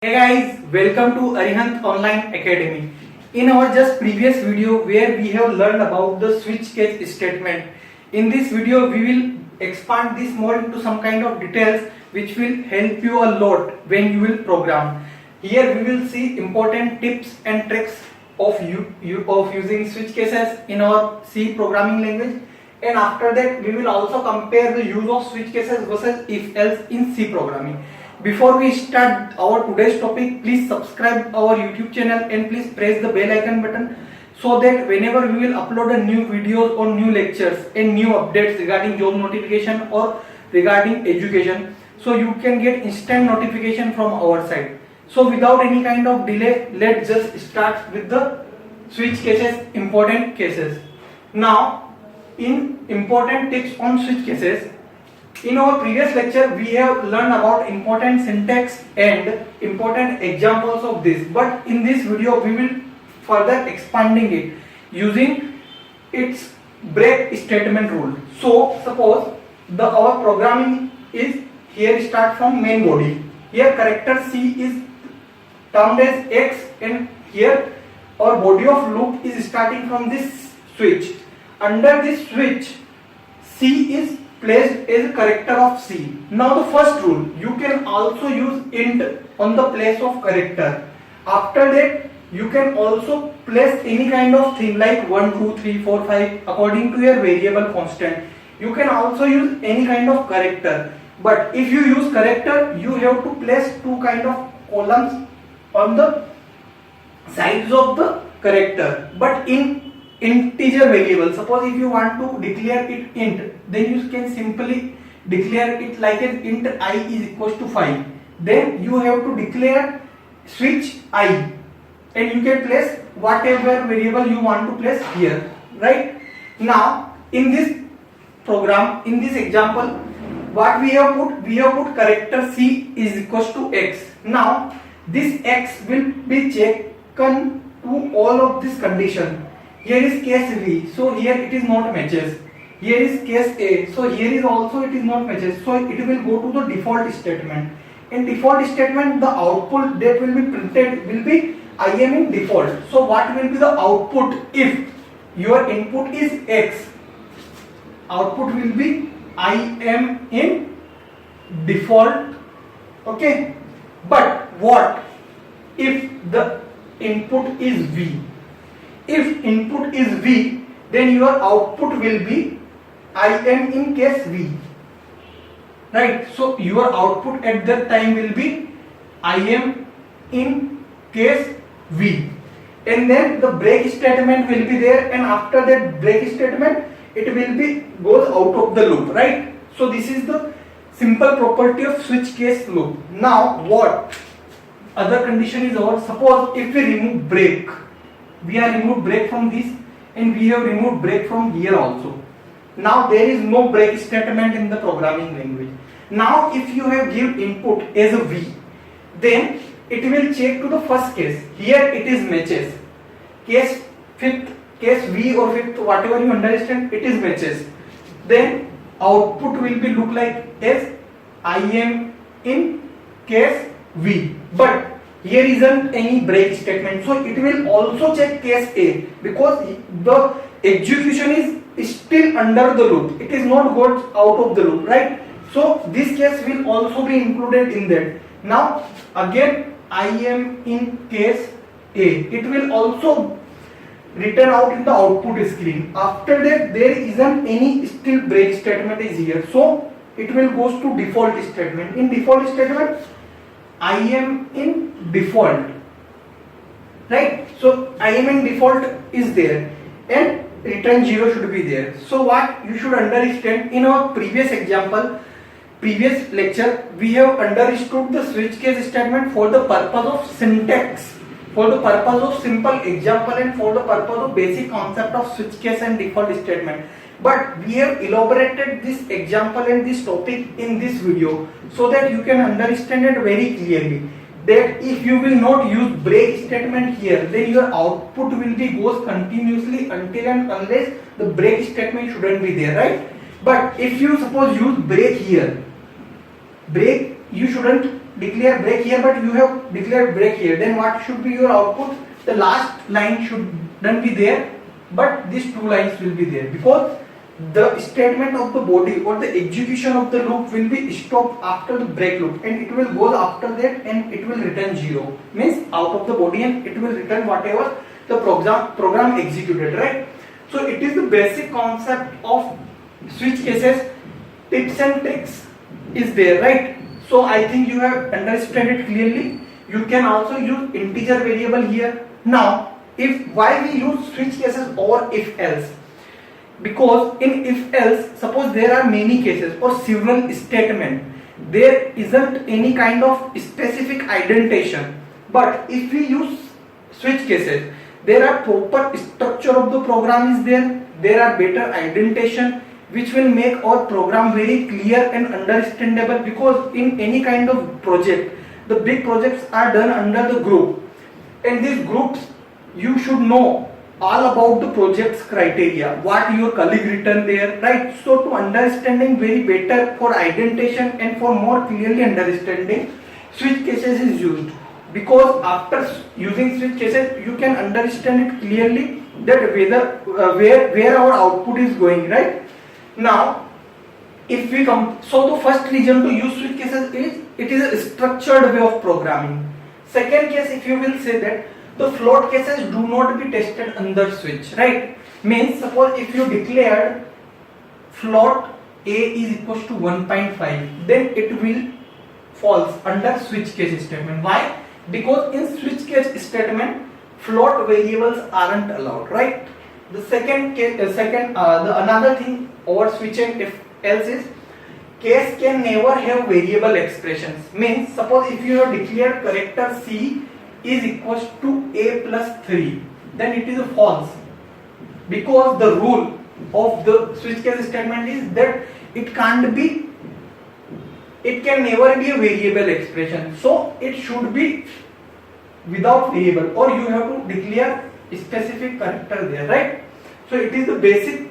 Hey guys, welcome to Arihant Online Academy. In our just previous video where we have learned about the switch case statement, in this video we will expand this more into some kind of details which will help you a lot when you will program. Here we will see important tips and tricks of using switch cases in our C programming language, and after that we will also compare the use of switch cases versus if else in C programming. Before we start our today's topic, please subscribe our YouTube channel and please press the bell icon button so that whenever we will upload a new videos or new lectures and new updates regarding job notification or regarding education, so you can get instant notification from our side. So without any kind of delay, let's just start with the switch cases, important cases. Now, in important tips on switch cases, in our previous lecture we have learned about important syntax and important examples of this, but in this video we will further expanding it using its break statement rule. So suppose our programming is here, start from main body. Here character C is termed as X, and here our body of loop is starting from this switch. Under this switch, C is placed as a character of C. Now the first rule, you can also use int on the place of character. After that, you can also place any kind of thing like 1, 2, 3, 4, 5 according to your variable constant. You can also use any kind of character. But if you use character, you have to place two kind of columns on the sides of the character. But in integer variable, suppose if you want to declare it int, then you can simply declare it like an int I is equals to 5. Then you have to declare switch I, and you can place whatever variable you want to place here, right? Now in this program, in this example, what we have put character C is equals to X. Now this X will be taken to all of this condition. Here is case V, so here it is not matches. Here is case A, so here is also it is not matches. So it will go to the default statement. In default statement, the output that will be printed will be I am in default. So what will be the output if your input is X? Output will be I am in default. Okay, but what if the input is V? If input is V, then your output will be I am in case V, right? So your output at that time will be I am in case V, and then the break statement will be there, and after that break statement it will be goes out of the loop, right? So this is the simple property of switch case loop. Now what other condition is our? Suppose if we remove break, we have removed break from this, and we have removed break from here also. Now there is no break statement in the programming language. Now if you have give input as a V, then it will check to the first case. Here it is matches. Case fifth, case V or fifth, whatever you understand, it is matches. Then output will be look like as I am in case V. But here isn't any break statement, so it will also check case A because the execution is still under the loop. It is not got out of the loop, right? So this case will also be included in that. Now again I am in case A. It will also return out in the output screen. After that there isn't any still break statement is here, so it will goes to default statement. In default statement, I am in default, right? So I am in default is there, and return 0 should be there. So what you should understand, in our previous example, previous lecture, we have understood the switch case statement for the purpose of syntax, for the purpose of simple example, and for the purpose of basic concept of switch case and default statement. But we have elaborated this example and this topic in this video so that you can understand it very clearly, that if you will not use break statement here, then your output will be goes continuously until and unless the break statement shouldn't be there, right? But if you suppose use break here, break you shouldn't declare break here, but you have declared break here, then what should be your output? The last line shouldn't be there, but these two lines will be there, because the statement of the body or the execution of the loop will be stopped after the break loop, and it will go after that and it will return 0, means out of the body, and it will return whatever the program executed, right? So it is the basic concept of switch cases. Tips and tricks is there, right? So I think you have understood it clearly. You can also use integer variable here. Now, why we use switch cases or if else? Because in if else, suppose there are many cases or several statements, there isn't any kind of specific indentation. But if we use switch cases, there are proper structure of the program is there are better indentation, which will make our program very clear and understandable, because in any kind of project, the big projects are done under the group, and these groups you should know all about the project's criteria, what your colleague written there, right? So to understanding very better for indentation and for more clearly understanding, switch cases is used, because after using switch cases you can understand it clearly that whether where our output is going, right? Now, if we come, so the first reason to use switch cases is it is a structured way of programming. Second case, if you will say that the float cases do not be tested under switch, right? Means suppose if you declared float a is equals to 1.5, then it will false under switch case statement. Why? Because in switch case statement, float variables aren't allowed, right? The second case, the another thing over switch and if else is case can never have variable expressions. Means suppose if you have declared character C is equals to a plus 3, then it is a false, because the rule of the switch case statement is that it can never be a variable expression, so it should be without variable, or you have to declare specific character there, right? So it is the basic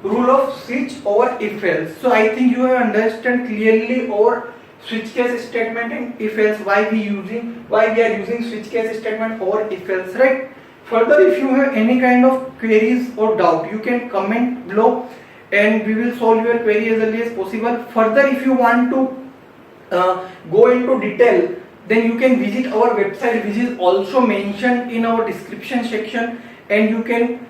rule of switch over if else. So I think you have understand clearly over switch case statement and if else, why we are using switch case statement over if else, right? Further, if you have any kind of queries or doubt, you can comment below and we will solve your query as early as possible. Further, if you want to go into detail, then you can visit our website, which is also mentioned in our description section, and you can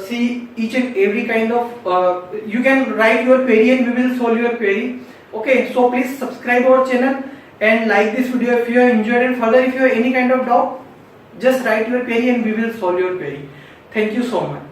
see each and every kind of you can write your query and we will solve your query. Okay, so please subscribe our channel and like this video if you have enjoyed, and further if you have any kind of doubt, just write your query and we will solve your query. Thank you so much.